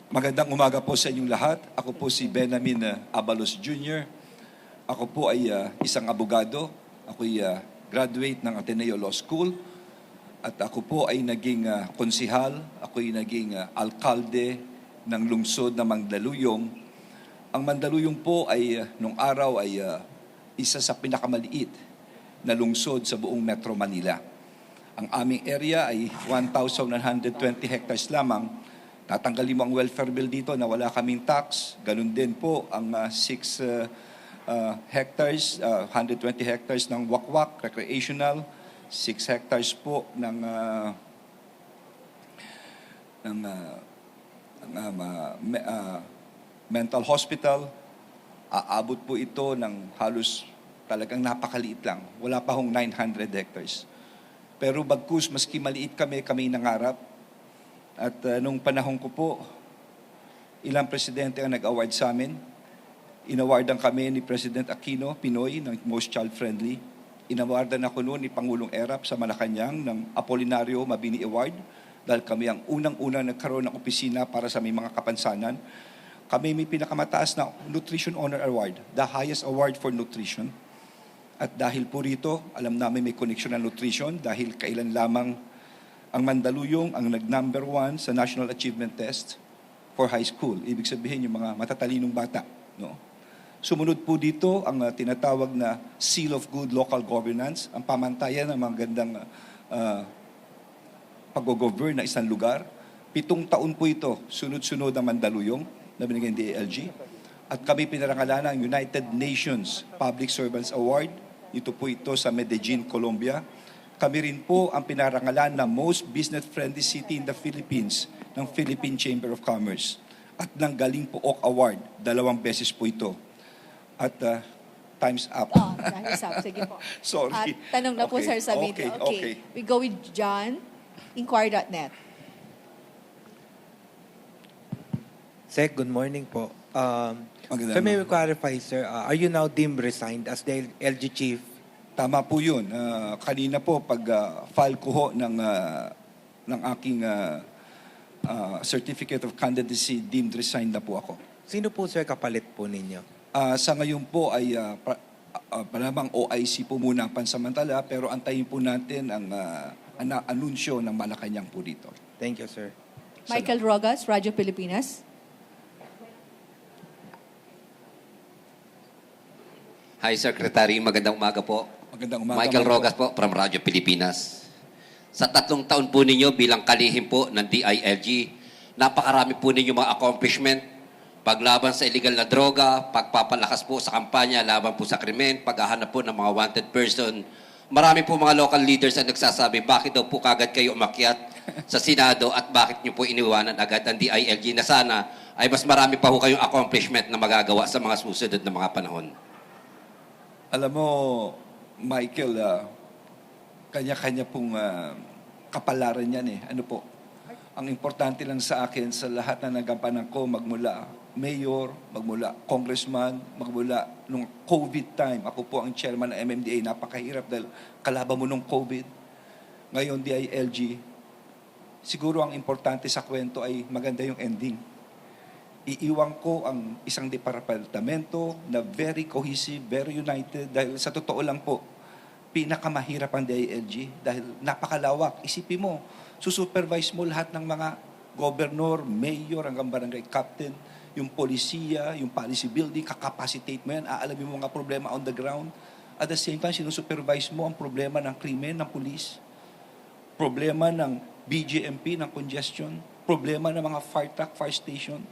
Magandang umaga po sa inyong lahat. Ako po si Benamin Abalos Jr. Ako po ay isang abogado. Ako ay graduate ng Ateneo Law School. At ako po ay naging konsihal. Ako ay naging alkalde ng lungsod na Mandaluyong. Ang Mandaluyong po ay nung araw ay isa sa pinakamaliit na lungsod sa buong Metro Manila. Ang aming area ay 1,120 hectares lamang. Tatanggalin mo ang welfare bill dito na wala kaming tax. Ganun din po ang 6 hectares, 120 hectares ng wakwak, recreational, 6 hectares po ng mental hospital. Aabot po ito ng halos talagang napakaliit lang. Wala pa hong 900 hectares. Pero bagkus, maski maliit kami nangarap. At nung panahon ko po, ilang presidente ang nag-award sa amin. Inawardan kami ni President Aquino Pinoy ng Most Child-Friendly. Inawardan ako noon ni Pangulong Erap sa Malacanang ng Apolinario Mabini Award dahil kami ang unang-unang nagkaroon ng opisina para sa may mga kapansanan. Kami may pinakamataas na Nutrition Honor Award, the highest award for nutrition. At dahil po rito, alam namin may connection ng nutrition dahil kailan lamang ang Mandaluyong ang nag-number 1 sa National Achievement Test for high school. Ibig sabihin yung mga matatalinong bata. No? Sumunod po dito ang tinatawag na Seal of Good Local Governance, ang pamantayan ng mga gandang pag-govern na isang lugar. 7 taon po ito, sunod-sunod ang Mandaluyong na binigay ng DILG. At kami pinarangalan ng United Nations Public Servants Award. Ito po ito sa Medellin, Colombia. Kami rin po ang pinarangalan na Most Business-Friendly City in the Philippines ng Philippine Chamber of Commerce. At ng Galing Pook Award, 2 beses po ito. At time's up. Time's up. Sige po. Sorry. At tanong na po, sir, sa video. Okay. We go with John, Inquirer.net. Sec, good morning po. Magandang So may we umaga. clarify, sir, are you now deemed resigned as the LG chief? Tama po yun. Kanina po, pag file ko ho ng aking Certificate of Candidacy, deemed resigned na po ako. Sino po, sir, kapalit po ninyo? Sa ngayon po ay palamang OIC po muna pansamantala, pero antayin po natin ang anunsyo ng Malacanang po dito. Thank you, sir. Michael Rogas, Radyo Pilipinas. Hi, Secretary. Magandang umaga po. Magandang umaga. Michael Rogas po from Radyo Pilipinas. Sa 3 taon po ninyo bilang kalihim po ng DILG, napakarami po ninyo mga accomplishment. Paglaban sa illegal na droga, pagpapalakas po sa kampanya, laban po sa krimen, paghahanap po ng mga wanted person. Marami po mga local leaders ang nagsasabi, bakit daw po kagad kayo umakyat sa Senado at bakit nyo po iniwanan agad ang DILG na sana ay mas marami pa po kayong accomplishment na magagawa sa mga susunod na mga panahon. Alam mo, Michael, kanya-kanya pong kapalaran yan eh. Ano po? Ang importante lang sa akin, sa lahat na nagampanan ko, magmula mayor, magmula congressman, magmula nung COVID time. Ako po ang chairman ng MMDA. Napakahirap dahil kalaban mo nung COVID. Ngayon, DILG. Siguro ang importante sa kwento ay maganda yung ending. Iiwan ko ang isang departamento na very cohesive, very united. Dahil sa totoo lang po, pinakamahirap ang DILG dahil napakalawak. Isipin mo, susupervise mo lahat ng mga governor, mayor, hanggang barangay captain, yung polisiya, yung policy building, kakapacitate mo yan, aalamin mo mga problema on the ground. At the same time, sinusupervise mo ang problema ng krimen, ng police, problema ng BGMP, ng congestion, problema ng mga fire truck, fire station.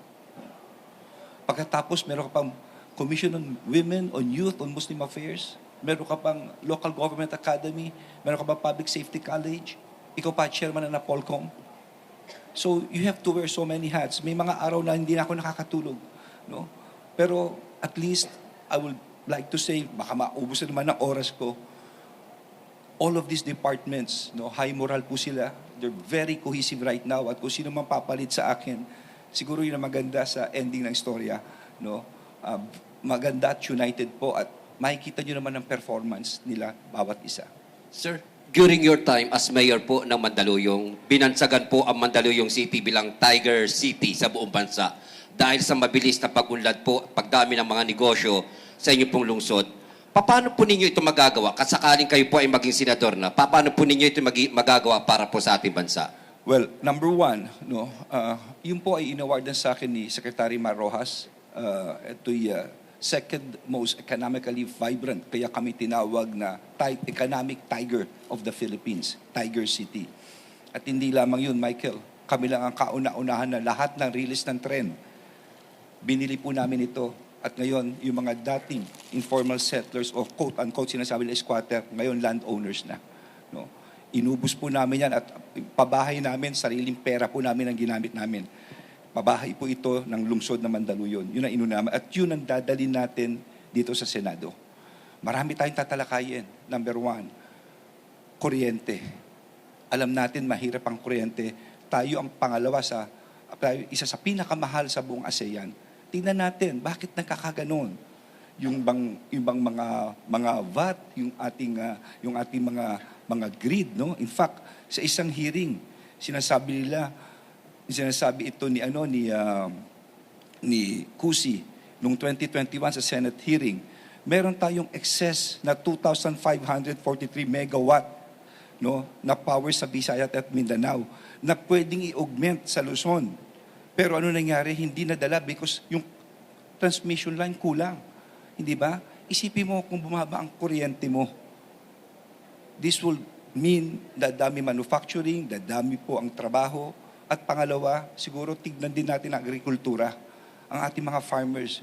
Pagkatapos, meron ka pang Commission on Women, on Youth, on Muslim Affairs, meron ka pang Local Government Academy, meron ka pang Public Safety College, ikaw pa chairman na Polcom. So, you have to wear so many hats. May mga araw na hindi na ako nakakatulog. No? Pero, at least, I would like to say, baka maubos na naman ang oras ko, all of these departments, no, high moral po sila. They're very cohesive right now. At kung sino man papalit sa akin, siguro yun ang maganda sa ending ng istorya. No? Maganda at united po at makikita nyo naman ang performance nila bawat isa. Sir, during your time as mayor po ng Mandaluyong, binansagan po ang Mandaluyong City bilang Tiger City sa buong bansa dahil sa mabilis na pag-unlad po, pagdami ng mga negosyo sa inyo pong lungsod. Paano po ninyo ito magagawa? Kasakaling kayo po ay maging senador na, paano po ninyo ito magagawa para po sa ating bansa? Well, number one, no, yun po ay inawardan sa akin ni Secretary Mar Rojas. Ito'y second most economically vibrant. Kaya kami tinawag na economic tiger of the Philippines, Tiger City. At hindi lamang yun, Michael. Kami lang ang kauna-unahan na lahat ng release ng tren. Binili po namin ito. At ngayon, yung mga dating informal settlers o quote-unquote sinasabi na squatter, ngayon landowners na. No? Inubos po namin yan at pabahay namin, sariling pera po namin ang ginamit namin. Pabahay po ito ng lungsod na Mandaluyong. Yun ang inunaman. At yun ang dadalhin natin dito sa Senado. Marami tayong tatalakayin. Number one, kuryente. Alam natin mahirap ang kuryente. Tayo ang pangalawa isa sa pinakamahal sa buong ASEAN. Tingnan natin, bakit nagkakaganon? Yung bang mga VAT, yung ating mga grid, no? In fact, sa isang hearing, sinasabi ito ni Cusi noong 2021 sa Senate hearing. Meron tayong excess na 2,543 megawatt, no, na power sa Visayas at Mindanao na pwedeng i-augment sa Luzon. Pero ano nangyari? Hindi nadala because yung transmission line kulang. Hindi ba? Isipin mo kung bumaba ang kuryente mo. This will mean dadami manufacturing, dadami po ang trabaho. At pangalawa, siguro tignan din natin ang agrikultura. Ang ating mga farmers.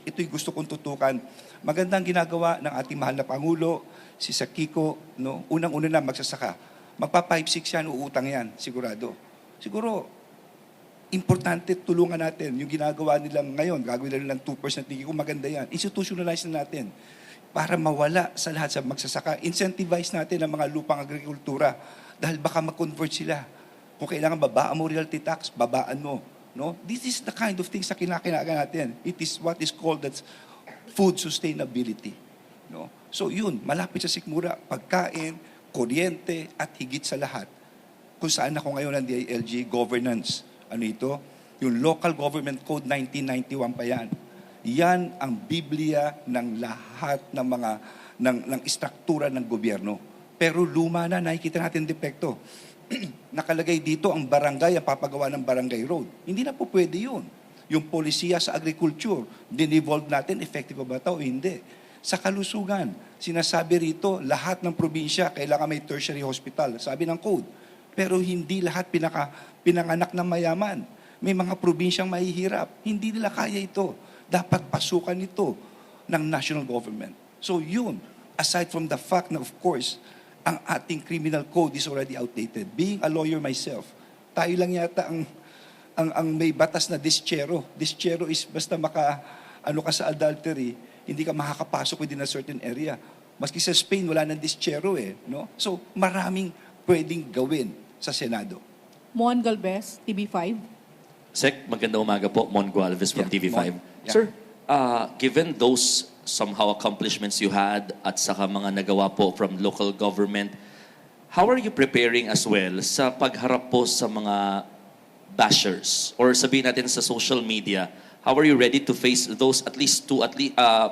Ito'y gusto kong tutukan. Magandang ginagawa ng ating mahal na Pangulo, si Sakiko, no? Unang-una na magsasaka. Magpa 5-6 yan, uutang yan, sigurado. Siguro, importante tulungan natin yung ginagawa nilang ngayon. Gagawin nila ng 2% hindi ko maganda yan. Institutionalize na natin para mawala sa lahat sa magsasaka. Incentivize natin ang mga lupang agrikultura dahil baka mag-convert sila. Kung kailangan babaan mo realty tax, babaan mo. No? This is the kind of things na kinakailangan natin. It is what is called that's food sustainability. No? So yun, malapit sa sikmura, pagkain, kuryente, at higit sa lahat. Kung saan ako ngayon ng DILG governance. Ano ito? Yung Local Government Code 1991 pa yan. Yan ang Biblia ng lahat ng mga ng istruktura ng gobyerno. Pero luma na, nakikita natin depekto. Nakalagay dito ang barangay, ang papagawa ng barangay road. Hindi na po pwede yun. Yung polisiya sa agriculture, din-evolve natin, effective ba ito o hindi. Sa kalusugan, sinasabi rito, lahat ng probinsya kailangan may tertiary hospital. Sabi ng code. Pero hindi lahat pinanganak ng mayaman. May mga probinsyang mahihirap. Hindi nila kaya ito. Dapat pasukan ito ng national government. So yun, aside from the fact na of course, ang ating criminal code is already outdated. Being a lawyer myself, tayo lang yata ang may batas na dischero. Dischero is basta ka sa adultery, hindi ka makakapasok within a certain area. Maski sa Spain, wala nang dischero no? So maraming pwedeng gawin sa Senado. Mon Galvez, TV5. Sec, magandang umaga po. Mon Gualvez from Yeah, TV5. Mon. Yeah. Sir, given those somehow accomplishments you had at saka mga nagawa po from local government, how are you preparing as well sa pagharap po sa mga bashers or sabihin natin sa social media? How are you ready to face those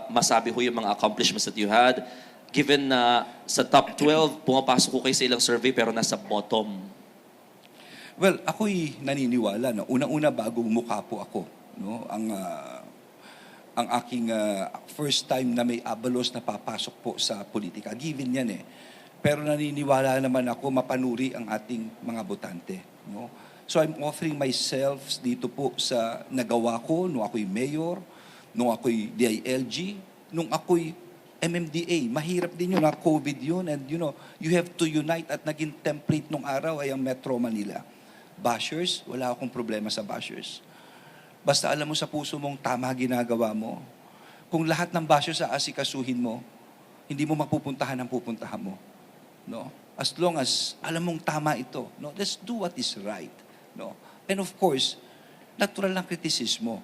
masabi ho yung mga accomplishments that you had given na sa top 12 pumapasok ko kayo sa ilang survey pero nasa bottom? Well, ako'y naniniwala na unang-una bagong mukha po ako, no? Ang aking first time na may abalos na papasok po sa politika. Given yan Pero naniniwala naman ako mapanuri ang ating mga botante, no? So I'm offering myself dito po sa nagawa ko nung ako'y mayor, nung ako'y DILG, nung ako'y MMDA. Mahirap din yun, COVID yun, and you have to unite at naging template nung araw ay ang Metro Manila. Bashers, wala akong problema sa bashers. Basta alam mo sa puso mong tama ginagawa mo. Kung lahat ng bashers aasikasuhin mo, hindi mo mapupuntahan ang pupuntahan mo. No? As long as alam mong tama ito, no? Let's do what is right. No? And of course, natural lang kritisismo.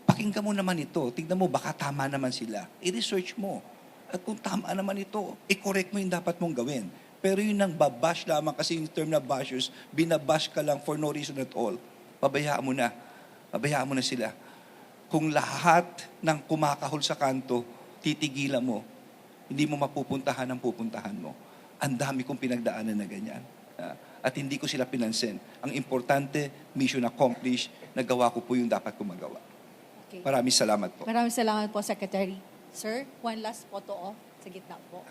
Pakinggan mo naman ito. Tignan mo, baka tama naman sila. I-research mo. At kung tama naman ito, i-correct mo yung dapat mong gawin. Pero yun ang babash lamang kasi yung term na bashers, binabash ka lang for no reason at all. Pabayaan mo na. Pabayaan mo na sila. Kung lahat ng kumakahol sa kanto, titigilan mo, hindi mo mapupuntahan ang pupuntahan mo. Ang dami kong pinagdaanan na ganyan. At hindi ko sila pinansin. Ang importante, mission accomplished, nagawa ko po yung dapat ko magawa. Okay. Maraming salamat po. Maraming salamat po, Secretary. Sir, one last photo off sa gitna po.